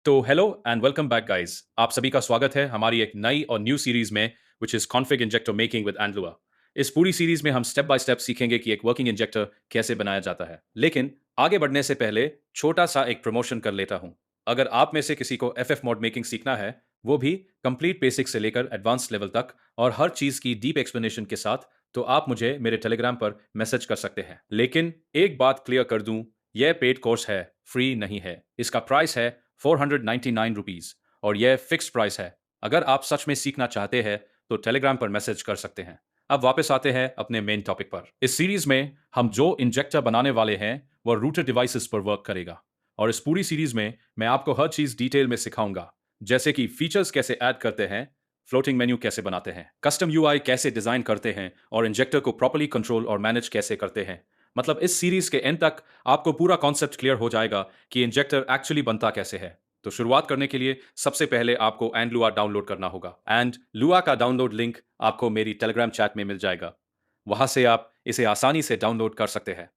तो hello and welcome back guys. आप सभी का स्वागत है हमारी एक नई और न्यू सीरीज में which is config injector making with एंडलुआ। इस पूरी सीरीज में हम स्टेप बाय स्टेप सीखेंगे कि एक वर्किंग इंजेक्टर कैसे बनाया जाता है। लेकिन आगे बढ़ने से पहले छोटा सा एक प्रमोशन कर लेता हूं। अगर आप में से किसी को एफ मॉड मेकिंग सीखना है, वो भी कंप्लीट बेसिक से लेकर एडवांस लेवल तक और हर चीज की डीप एक्सप्लेनेशन के साथ, तो आप मुझे मेरे टेलीग्राम पर मैसेज कर सकते हैं। लेकिन एक बात क्लियर कर दूं, यह पेड कोर्स है, फ्री नहीं है। इसका प्राइस है 499 रुपीज और यह फिक्स प्राइस है। अगर आप सच में सीखना चाहते हैं तो टेलीग्राम पर मैसेज कर सकते हैं। अब वापस आते हैं अपने मेन टॉपिक पर। इस सीरीज में हम जो इंजेक्टर बनाने वाले हैं वह रूटेड डिवाइसेस पर वर्क करेगा। और इस पूरी सीरीज में मैं आपको हर चीज डिटेल में सिखाऊंगा, जैसे कि फीचर्स कैसे ऐड करते हैं, फ्लोटिंग मेन्यू कैसे बनाते हैं, कस्टम यूआई कैसे डिजाइन करते हैं और इंजेक्टर को प्रॉपर्ली कंट्रोल और मैनेज कैसे करते हैं। मतलब इस सीरीज के एंड तक आपको पूरा कॉन्सेप्ट क्लियर हो जाएगा कि इंजेक्टर एक्चुअली बनता कैसे है। तो शुरुआत करने के लिए सबसे पहले आपको एंड लुआ डाउनलोड करना होगा। एंड लुआ का डाउनलोड लिंक आपको मेरी टेलीग्राम चैट में मिल जाएगा। वहां से आप इसे आसानी से डाउनलोड कर सकते हैं।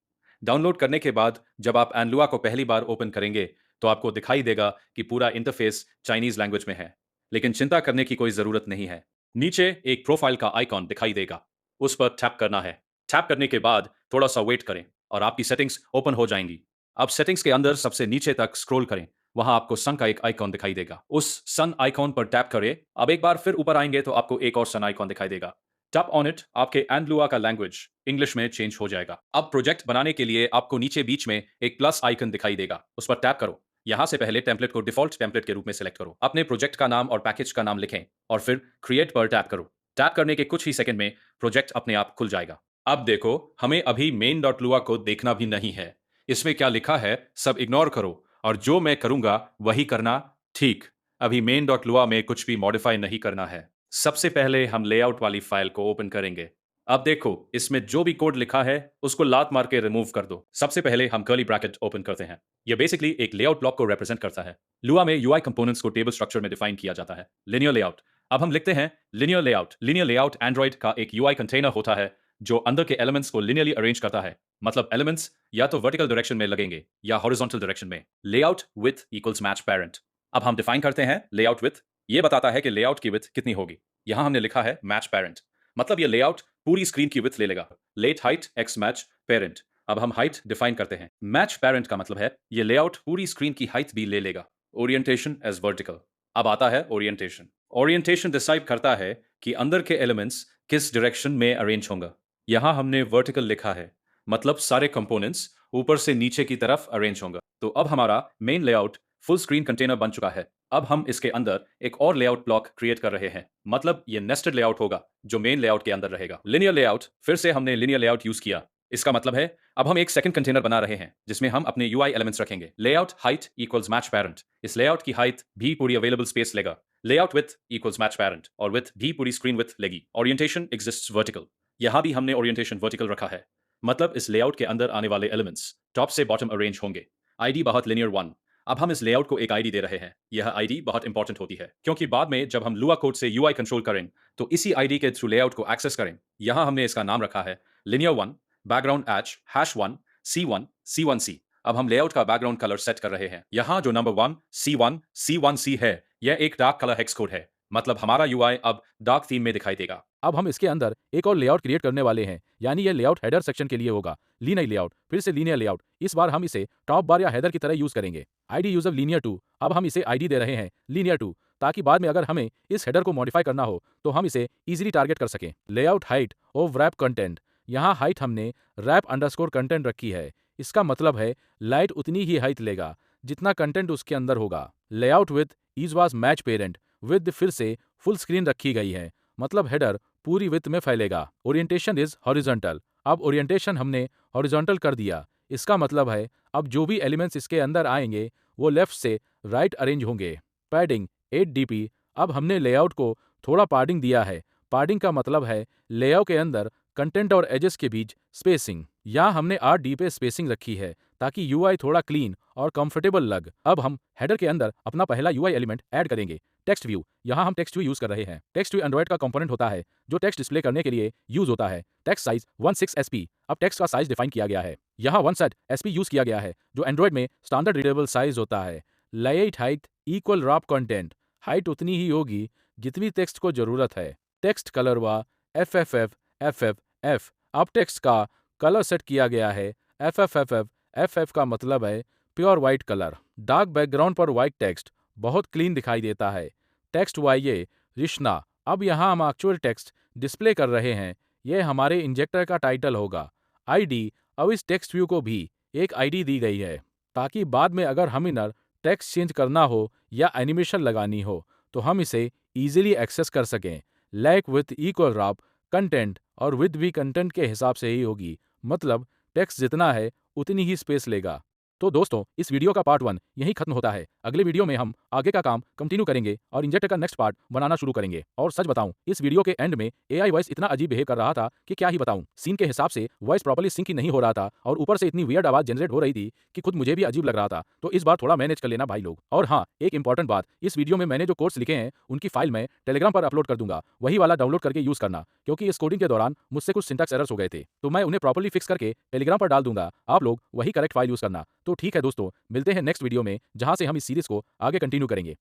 डाउनलोड करने के बाद जब आप एंडलुआ को पहली बार ओपन करेंगे तो आपको दिखाई देगा कि पूरा इंटरफेस चाइनीज लैंग्वेज में है। लेकिन चिंता करने की कोई जरूरत नहीं है। नीचे एक प्रोफाइल का आइकॉन दिखाई देगा, उस पर टैप करना है। टैप करने के बाद थोड़ा सा वेट करें और आपकी सेटिंग्स ओपन हो जाएंगी। अब सेटिंग्स के अंदर सबसे नीचे तक स्क्रॉल करें, वहां आपको सन का एक आइकॉन दिखाई देगा। उस सन आइकॉन पर टैप करें। अब एक बार फिर ऊपर आएंगे तो आपको एक और सन आइकॉन दिखाई देगा। टैप ऑन इट, आपके एंडलुआ का लैंग्वेज इंग्लिश में चेंज हो जाएगा। अब प्रोजेक्ट बनाने के लिए आपको नीचे बीच में एक प्लस आइकन दिखाई देगा, उस पर टैप करो। यहां से पहले टेम्पलेट को डिफॉल्ट टेम्पलेट के रूप में सिलेक्ट करो। अपने प्रोजेक्ट का नाम और पैकेज का नाम लिखें और फिर क्रिएट पर टैप करो। टैप करने के कुछ ही सेकंड में प्रोजेक्ट अपने आप खुल जाएगा। अब देखो, हमें अभी मेन डॉट लुआ को देखना भी नहीं है। इसमें क्या लिखा है सब इग्नोर करो और जो मैं करूंगा वही करना। ठीक, अभी मेन डॉट लुआ में कुछ भी मॉडिफाई नहीं करना है। सबसे पहले हम लेआउट वाली फाइल को ओपन करेंगे। अब देखो, इसमें जो भी कोड लिखा है उसको लात मार के रिमूव कर दो। सबसे पहले हम कर्ली ब्रैकेट ओपन करते हैं। यह बेसिकली एक लेआउट ब्लॉक को रिप्रेजेंट करता है। लुआ में यूआई कंपोनेंट्स को टेबल स्ट्रक्चर में डिफाइन किया जाता है। Linear layout. अब हम लिखते हैं linear layout. Linear layout Android का एक यूआई कंटेनर होता है जो अंदर के एलिमेंट्स को लिनियरली अरेंज करता है। मतलब एलिमेंट्स या तो वर्टिकल डायरेक्शन में लगेंगे या हॉरिजॉन्टल डायरेक्शन में। Layout with equals match parent. अब हम डिफाइन करते हैं लेआउट विथ। ये बताता है कि लेआउट की विथ कितनी होगी। यहां हमने लिखा है मैच पेरेंट, मतलब ये लेआउट पूरी स्क्रीन की विथ ले लेगा। Let height x match parent. अब हम हाइट डिफाइन करते हैं। मैच पेरेंट का मतलब है ये लेआउट पूरी स्क्रीन की हाइट भी ले लेगा। Orientation as vertical. अब आता है ओरिएंटेशन। ओरिएंटेशन डिसाइड करता है कि अंदर के एलिमेंट्स किस डायरेक्शन में अरेंज होंगे। यहां हमने वर्टिकल लिखा है, मतलब सारे कंपोनेंट्स ऊपर से नीचे की तरफ अरेंज होंगे। तो अब हमारा main layout full screen container बन चुका है। अब हम इसके अंदर एक और लेआउट ब्लॉक क्रिएट कर रहे हैं, मतलब ये नेस्टेड लेआउट होगा जो मेन लेआउट के अंदर रहेगा। लिनियर लेआउट, फिर से हमने लिनियर लेआउट यूज किया। इसका मतलब है अब हम एक सेकंड कंटेनर बना रहे हैं जिसमें हम अपने यूआई एलिमेंट्स रखेंगे। Layout height equals match parent. इस लेआउट की हाइट भी पूरी अवेलेबल स्पेस लेगा। Layout with equals match parent और विथ भी पूरी स्क्रीन विथ लेगी। Orientation exists vertical. यहां भी हमने ओरिएंटेशन वर्टिकल रखा है, मतलब इस लेआउट के अंदर आने वाले एलिमेंट्स टॉप से बॉटम अरेंज होंगे। आईडी बहुत लिनियर 1। अब हम इस लेआउट को एक आईडी दे रहे हैं। यह आईडी बहुत इंपॉर्टेंट होती है क्योंकि बाद में जब हम लुआ कोड से यूआई कंट्रोल करें तो इसी आईडी के थ्रू लेआउट को एक्सेस करें। यहां हमने इसका नाम रखा है linear 1 background H #1 C1 C1C। अब हम लेआउट का बैकग्राउंड कलर सेट कर रहे हैं। यहां जो नंबर 1 C1 C1C है, यह एक डार्क कलर हेक्स कोड है, मतलब हमारा यूआई अब डार्क थीम में दिखाई देगा। अब हम इसके अंदर एक और लेआउट क्रिएट करने वाले हैं, यानी यह लेआउट हेडर सेक्शन के लिए होगा। लीनियर लेआउट, फिर से लीनियर लेआउट। इस बार हम इसे टॉप बार या हेडर की तरह यूज करेंगे। ID user linear 2। अब हम इसे आईडी दे रहे हैं लीनियर 2, ताकि बाद में अगर हमें इस हेडर को मॉडिफाई करना हो तो हम इसे इजीली टारगेट कर सकें। Layout height of wrap content. यहाँ हाइट हमने रैप अंडरस्कोर कंटेंट रखी है। इसका मतलब है लाइट उतनी ही हाइट लेगा जितना कंटेंट उसके अंदर होगा। Layout with is was match parent. With फिर से फुल स्क्रीन रखी गई है, मतलब हेडर पूरी विड्थ में फैलेगा। Orientation is horizontal. अब ओरिएंटेशन हमने हॉरिजॉन्टल कर दिया। इसका मतलब है अब जो भी एलिमेंट्स इसके अंदर आएंगे वो लेफ्ट से राइट अरेंज होंगे। Padding 8 dp। अब हमने लेआउट को थोड़ा पार्डिंग दिया है। पार्डिंग का मतलब है लेआउट के अंदर कंटेंट और एजेस के बीच स्पेसिंग। यहाँ हमने 8 dp स्पेसिंग रखी है ताकि यूआई थोड़ा क्लीन और कंफर्टेबल लग। अब हम हेडर के अंदर अपना पहला यूआई एलिमेंट ऐड करेंगे, टेक्स्ट व्यू। यहाँ हम टेक्स्ट व्यू यूज कर रहे हैं। टेक्स्ट व्यू एंड्रॉइड का कंपोनेंट होता है जो टेक्स्ट डिस्प्ले करने के लिए यूज होता है। Text size 16 sp। अब टेक्स्ट का साइज डिफाइन किया गया है। यहाँ 1 सेट sp यूज किया गया है जो एंड्रॉइड में स्टैंडर्ड रीडेबल साइज होता है। Light height equal wrap content, height उतनी ही होगी जितनी टेक्स्ट को जरूरत है। टेक्स्ट कलर व एफ। अब टेक्स्ट का कलर सेट किया गया है। एफ का मतलब है pure white colour. Dark background पर वाइट टेक्स्ट बहुत क्लीन दिखाई देता है। टेक्स्ट वाइए रिश्ना। अब यहाँ हम एक्चुअल टेक्स्ट डिस्प्ले कर रहे हैं। यह हमारे इंजेक्टर का टाइटल होगा। आईडी, अब इस टेक्स्ट व्यू को भी एक आईडी दी गई है ताकि बाद में अगर हम इनर टेक्स्ट चेंज करना हो या एनिमेशन लगानी हो तो हम इसे इजीली एक्सेस कर सकें। Like width equal wrap content और विथ भी कंटेंट के हिसाब से ही होगी, मतलब टेक्स्ट जितना है उतनी ही स्पेस लेगा। तो दोस्तों, इस वीडियो का पार्ट 1 यहीं खत्म होता है। अगले वीडियो में हम आगे का काम कंटिन्यू करेंगे और इंजेक्टर का नेक्स्ट पार्ट बनाना शुरू करेंगे। और सच बताऊं, इस वीडियो के एंड में एआई वॉइस इतना अजीब बिहेव कर रहा था कि क्या ही बताऊं। सीन के हिसाब से वॉइस प्रॉपर्ली सिंक ही नहीं हो रहा था और ऊपर से इतनी वियर्ड आवाज जनरेट हो रही थी कि खुद मुझे भी अजीब लग रहा था। तो इस बार थोड़ा मैनेज कर लेना भाई लोग। और हाँ, एक इंपॉर्टेंट बात, इस वीडियो में मैंने जो कोड्स लिखे हैं उनकी फाइल मैं टेलीग्राम पर अपलोड कर दूंगा, वही वाला डाउनलोड करके यूज करना, क्योंकि इस कोडिंग के दौरान मुझसे कुछ सिंटैक्स एरर्स हो गए थे, तो मैं उन्हें प्रॉपर्ली फिक्स करके टेलीग्राम पर डाल दूंगा। आप लोग वही करेक्ट फाइल यूज करना। तो ठीक है दोस्तों, मिलते हैं नेक्स्ट वीडियो में जहां से हम इस सीरीज को आगे कंटिन्यू करेंगे।